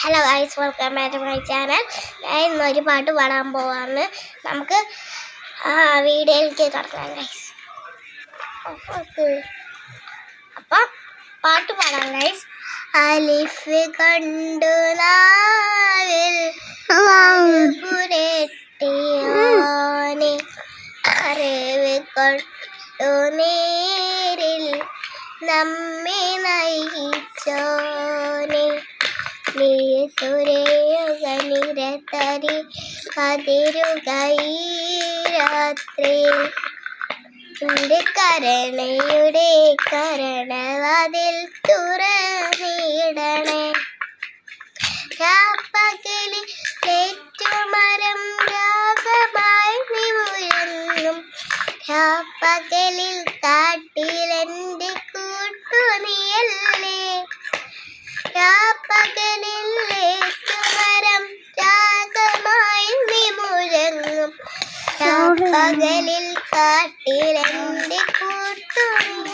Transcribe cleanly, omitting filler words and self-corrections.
Hello guys, welcome back to my channel. ഞാൻ ഇന്നൊരു പാട്ട് പാടാൻ പോവാണ്. നമുക്ക് വീഡിയോയിലേക്ക് കിടക്കാം ഗൈസ്. അപ്പം പാട്ട് പാടാം ഗൈസ്. അലിഫ് കണ്ടു നാവിൽ പുരട്ടിയോനെ, അറിവ് കൊണ്ടു നേരിൽ നമ്മെ നയിച്ചോനെ, നിരതരി കതിരുകൈ രാത്രി കരണയുടെ കരണവാതിൽ തുറന്നിടണേ. രാപ്പകലിൽ ഏറ്റുമരം രാഗമായി നിമുഴങ്ങും, രാപ്പകലിൽ കാട്ടിലെന്റെ കൂട്ടുനിയല്ലേ. രാപ്പകലിൽ ഏറ്റുമരം രാഗമായി നിമുഴങ്ങും, രാപ്പകലിൽ കാട്ടിലെന്റെ കൂട്ടുനിയല്ലേ.